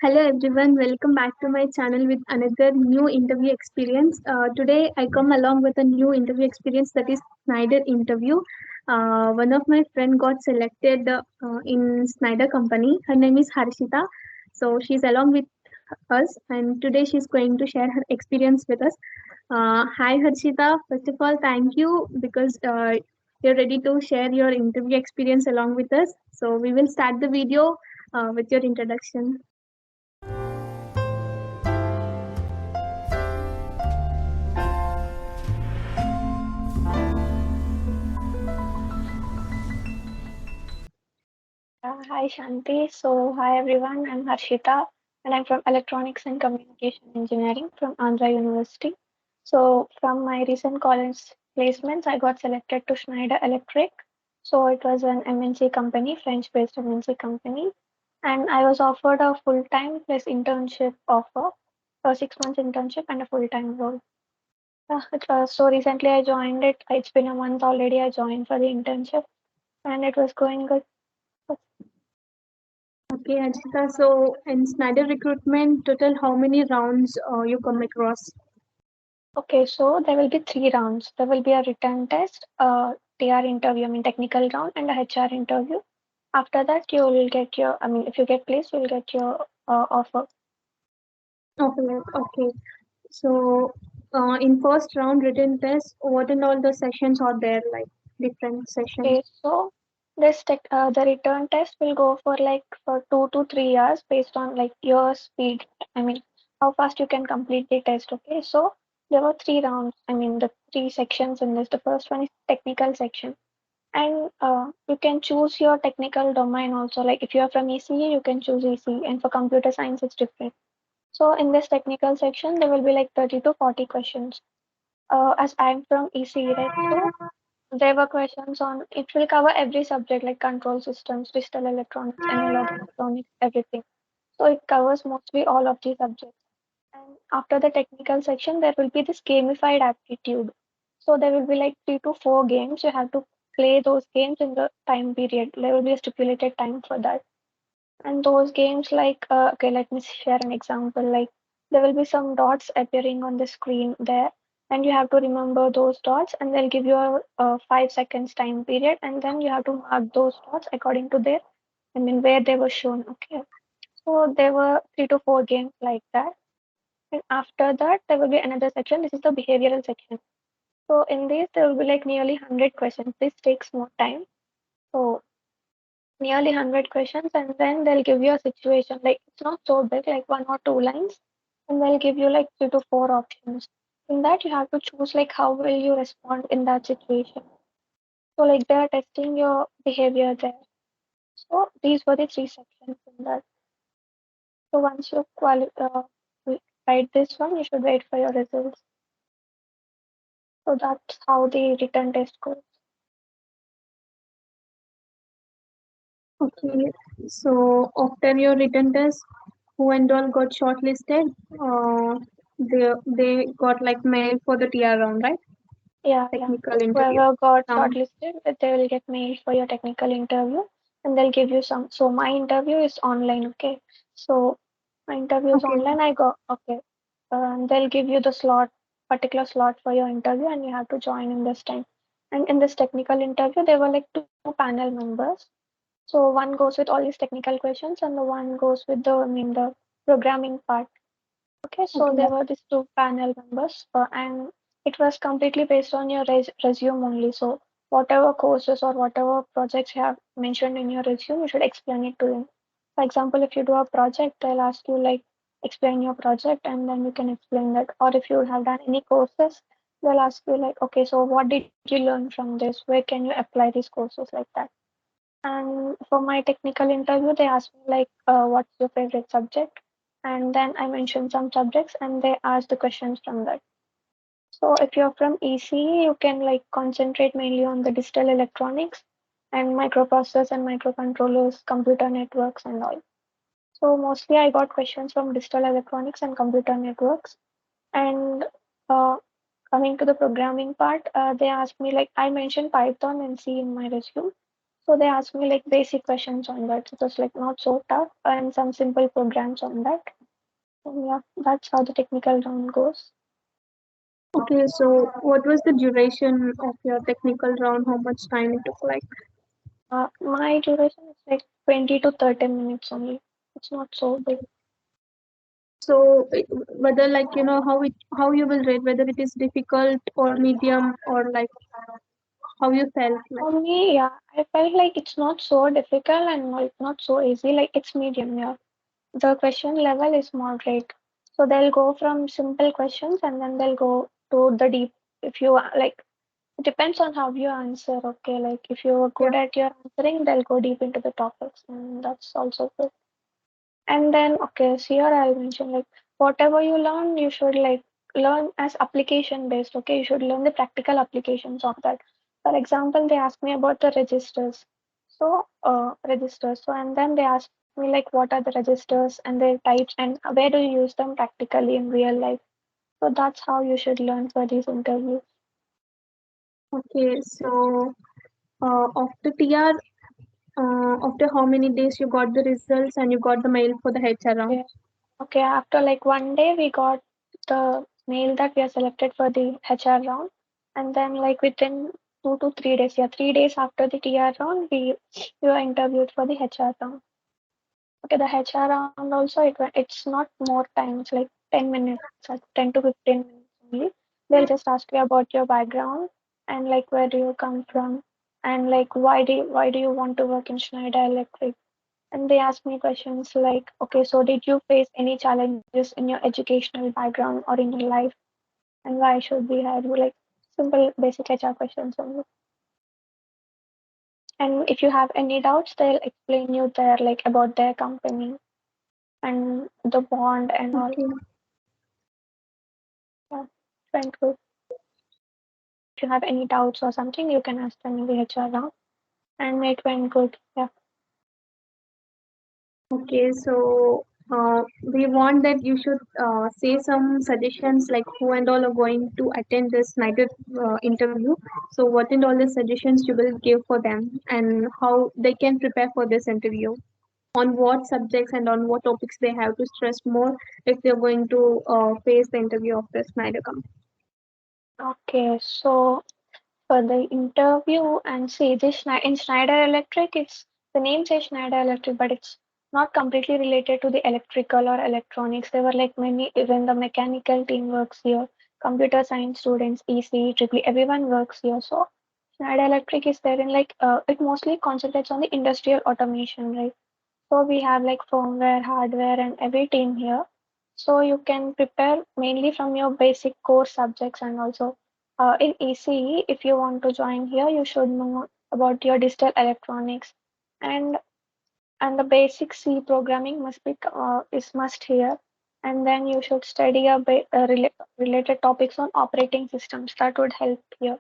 Hello everyone, welcome back to my channel with another new interview experience. Today I come along with a new interview experience that is Schneider interview. One of my friend got selected in Schneider company. Her name is Harshita. So she's along with us and today she's going to share her experience with us. Hi Harshita, first of all thank you because you're ready to share your interview experience along with us. So we will start the video with your introduction. Hi Shanti. Hi everyone. I'm Harshita and I'm from Electronics and Communication Engineering from Andhra University. From my recent college placements, I got selected to Schneider Electric. It was an MNC company, French-based MNC company, and I was offered a full-time plus internship offer, a 6 months internship and a full-time role. Recently I joined it. It's been a month already. I joined for the internship, and it was going good. Okay, Ajita. So in Schneider recruitment, total how many rounds you come across? Okay, so there will be 3 rounds. There will be a written test, a TR interview, I mean technical round, and a HR interview. After that, you will get your, I mean, if you get placed, you will get your offer. Okay, okay. So in first round written test, what and all the sessions are there, like different sessions? Okay, so the return test will go for like for 2 to 3 hours based on like your speed. I mean, how fast you can complete the test. Okay, so there were 3 rounds. I mean, the 3 sections in this. The first one is technical section. And you can choose your technical domain also. Like if you are from ECE, you can choose ECE, and for computer science, it's different. So in this technical section, there will be like 30 to 40 questions. As I'm from ECE, right? So there were questions on it will cover every subject like control systems, digital electronics, analog electronics, everything. So it covers mostly all of these subjects. And after the technical section, there will be this gamified aptitude. So there will be like 3 to 4 games. You have to play those games in the time period. There will be a stipulated time for that. And those games, like, okay, let me share an example. Like, there will be some dots appearing on the screen there, and you have to remember those dots, and they'll give you a 5 seconds time period, and then you have to mark those dots according to their, I mean, where they were shown. Okay. So there were 3 to 4 games like that. And after that, there will be another section. This is the behavioral section. So in this, there will be like nearly 100 questions. This takes more time. So nearly 100 questions, and then they'll give you a situation. Like it's not so big, like 1 or 2 lines, and they'll give you like 3 to 4 options. In that, you have to choose like how will you respond in that situation. So like they are testing your behavior there. So these were the 3 sections in that. So once you write this one, you should wait for your results. So that's how the written test goes. Okay. So after your written test, who and all got shortlisted? They got like mail for the TR round, right? Yeah, yeah. Technical interview Whoever got round. shortlisted, they will get mailed for your technical interview, and they'll give you some. So my interview is online, okay? So my interview is Okay. online. I got okay. They'll give you the particular slot for your interview, and you have to join in this time. And in this technical interview, there were like 2 panel members. So one goes with all these technical questions, and the one goes with the, I mean, the programming part. Okay, so Okay. there were these 2 panel members, and it was completely based on your resume only. So whatever courses or whatever projects you have mentioned in your resume, you should explain it to them. For example, if you do a project, they'll ask you like explain your project, and then you can explain that. Or if you have done any courses, they'll ask you like, okay, so what did you learn from this? Where can you apply these courses like that? And for my technical interview, they asked me like, what's your favorite subject? And then I mentioned some subjects, and they asked the questions from that. So if you're from ECE, you can like concentrate mainly on the digital electronics and microprocessors and microcontrollers, computer networks, and all. So mostly I got questions from digital electronics and computer networks. And uh, coming to the programming part, they asked me like I mentioned Python and C in my resume. So they asked me like basic questions on that. It was like not so tough and some simple programs on that. And yeah, that's how the technical round goes. Okay, so what was the duration of your technical round? How much time it took? Like, My duration is like 20 to 30 minutes only. It's not so big. so whether like how you will rate whether it is difficult or medium or like how you felt like. For me, yeah, I felt like it's not so difficult and not so easy. Like it's medium, yeah. The question level is moderate. So they'll go from simple questions and then they'll go to the deep. If you like, it depends on how you answer. Okay, like if you're Yeah. good at your answering, they'll go deep into the topics, and that's also good. And then, okay, so here I'll mention like whatever you learn, you should like learn as application based. Okay, you should learn the practical applications of that. For example, they asked me about the registers. So, registers. So, and then they asked me like what are the registers and their types and where do you use them practically in real life. So that's how you should learn for these interviews. Okay, so after TR, after how many days you got the results and you got the mail for the HR round? Okay. Okay, after like one day, we got the mail that we are selected for the HR round, and then like within 2 to 3 days, yeah, 3 days after the TR round, we were interviewed for the HR round. Okay, the HR round also it's not more time, it's like 10 minutes, 10 to 15 minutes only. They'll just ask you about your background and like where do you come from and like why do you want to work in Schneider Electric and they asked me questions like, okay, so did you face any challenges in your educational background or in your life? And why should we hire you? Like simple basic HR questions only. And if you have any doubts, they'll explain you there like about their company and the bond and all. Okay. Yeah, went good. If you have any doubts or something, you can ask them in the HR round. And it went good. Yeah. Okay, so we want that you should say some suggestions like who and all are going to attend this Snyder interview. So what and all the suggestions you will give for them and how they can prepare for this interview, on what subjects and on what topics they have to stress more if they're going to face the interview of the Snyder company. Okay, so for the interview and see this in Schneider Electric, it's the name says Schneider Electric, but it's not completely related to the electrical or electronics. There were like many, even the mechanical team works here, computer science students, EC, triple everyone works here. So Schneider Electric is there in like it mostly concentrates on the industrial automation, right? So we have like firmware, hardware, and every team here. So you can prepare mainly from your basic core subjects and also in ECE, if you want to join here, you should know about your digital electronics and and the basic C programming must be is must here. And then you should study related topics on operating systems. That would help here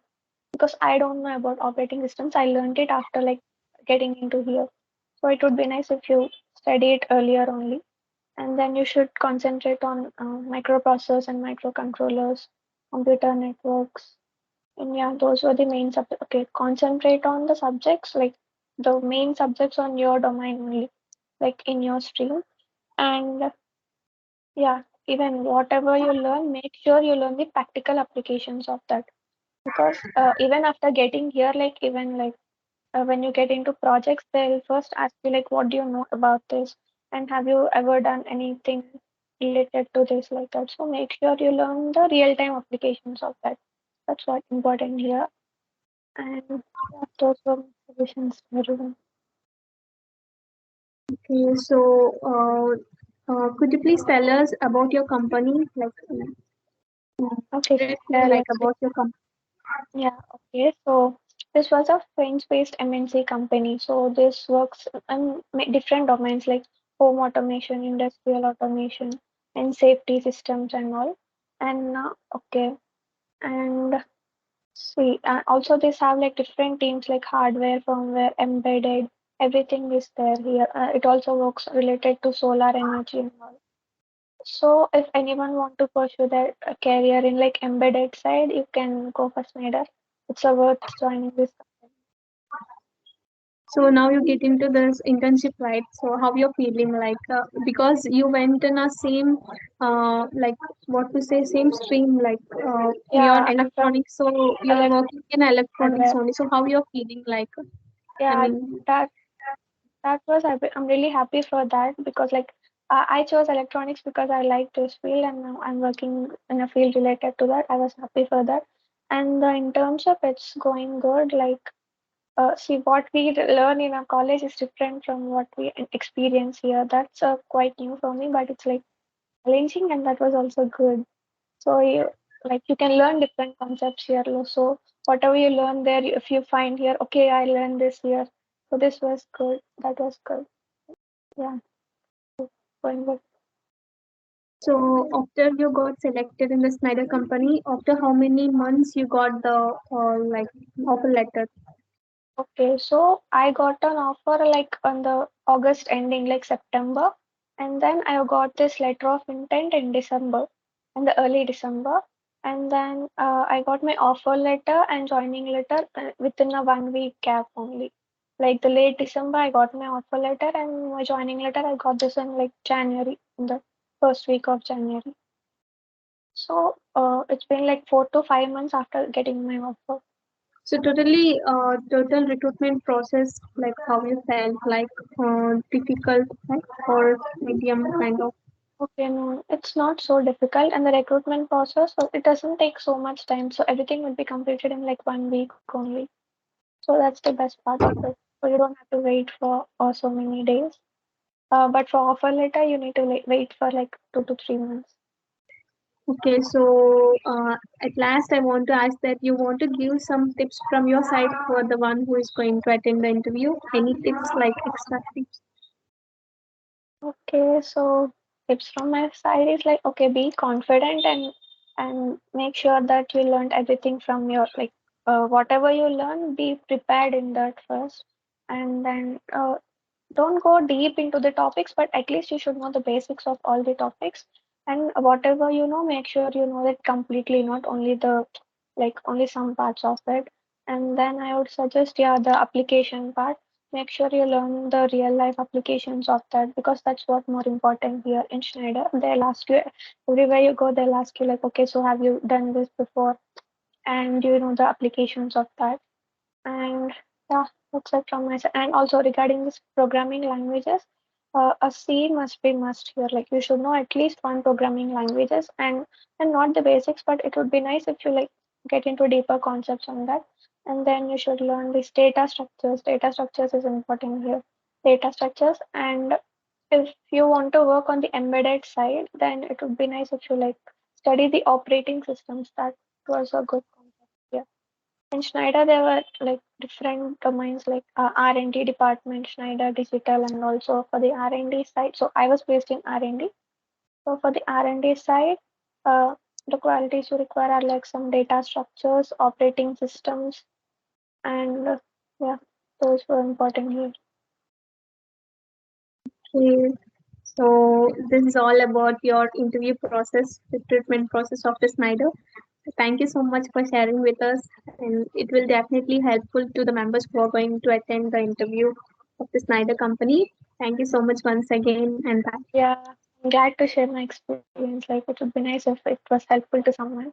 because I don't know about operating systems. I learned it after like getting into here. So it would be nice if you study it earlier only. And then you should concentrate on microprocessors and microcontrollers, computer networks. And yeah, those were the main subjects. Okay, concentrate on the subjects, like the main subjects on your domain only, like in your stream. And yeah, even whatever you learn, make sure you learn the practical applications of that. Because even after getting here, like even like when you get into projects, they'll first ask you like, what do you know about this, and have you ever done anything related to this like that. So make sure you learn the real-time applications of that. That's what important here. And yeah, those were my suggestions to everyone. Okay, so could you please tell us about your company, like Okay, briefly, Schneider like Electric. about your company? Yeah, okay. So this was a French-based MNC company. So this works in different domains like home automation, industrial automation, and safety systems and all. And okay, and see, also this have like different teams like hardware, firmware, embedded. Everything is there here. It also works related to solar energy and all. So if anyone want to pursue their career in like embedded side, you can go for Schneider. It's a worth joining this company. So now you get into this internship, right? So how you're feeling like because you went in a same like what to say same stream like you're Yeah, I'm from electronics, so you're electric working in electronics hardware. only. So how you're feeling like? I Yeah, mean, that that was I'm really happy for that because like I chose electronics because I like this field and now I'm working in a field related to that. I was happy for that. And the internship, it's going good. Like, see, what we learn in our college is different from what we experience here. That's quite new for me, but it's like challenging, and that was also good. So you like you can learn different concepts here. So whatever you learn there, if you find here, okay, I learned this here. So this was good. That was good. Yeah, going good. so after you got selected in the Schneider company, after how many months you got the like offer letter? Okay, so I got an offer like on the August ending, like September, and then I got this letter of intent in December, in the early December, and then I got my offer letter and joining letter within a 1 week gap only. Like the late December, I got my offer letter, and my joining letter I got this in like January, in the first week of January. So it's been like 4 to 5 months after getting my offer. So totally, total recruitment process, like how you felt, like difficult, like or medium kind of. Okay, no, it's not so difficult, and the recruitment process, so it doesn't take so much time. So everything will be completed in like 1 week only. So that's the best part of it. So you don't have to wait for so many days. But for offer letter, you need to like, wait for like 2 to 3 months. Okay, so at last, I want to ask that you want to give some tips from your side for the one who is going to attend the interview. Any tips, like extra tips? Okay, so tips from my side is like okay, be confident and make sure that you learned everything from your like whatever you learn, be prepared in that first, and then don't go deep into the topics, but at least you should know the basics of all the topics. And whatever you know, make sure you know it completely, not only the like only some parts of it. And then I would suggest, yeah, the application part. Make sure you learn the real life applications of that because that's what more important here in Schneider. They'll ask you everywhere you go, they'll ask you like, okay, so have you done this before? And do you know the applications of that? And yeah, that's it from my side. And also regarding this programming languages, a C must be must here. Like you should know at least one programming languages and not the basics, but it would be nice if you like get into deeper concepts on that. And then you should learn these data structures. Data structures is important here. Data structures. And if you want to work on the embedded side, then it would be nice if you like study the operating systems. That was a good concept here. In Schneider, there were like different domains like R&D department, Schneider Digital, and also for the R&D side. So I was placed in R&D. So for the R&D side, uh, the qualities you require are like some data structures, operating systems, and yeah, those were important here. Okay, so this is all about your interview process, recruitment process of the Snyder. Thank you so much for sharing with us, and it will definitely helpful to the members who are going to attend the interview of the Snyder company. Thank you so much once again, and bye. Yeah, I'm glad to share my experience. Like it would be nice if it was helpful to someone.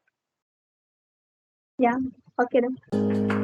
Yeah, okay then.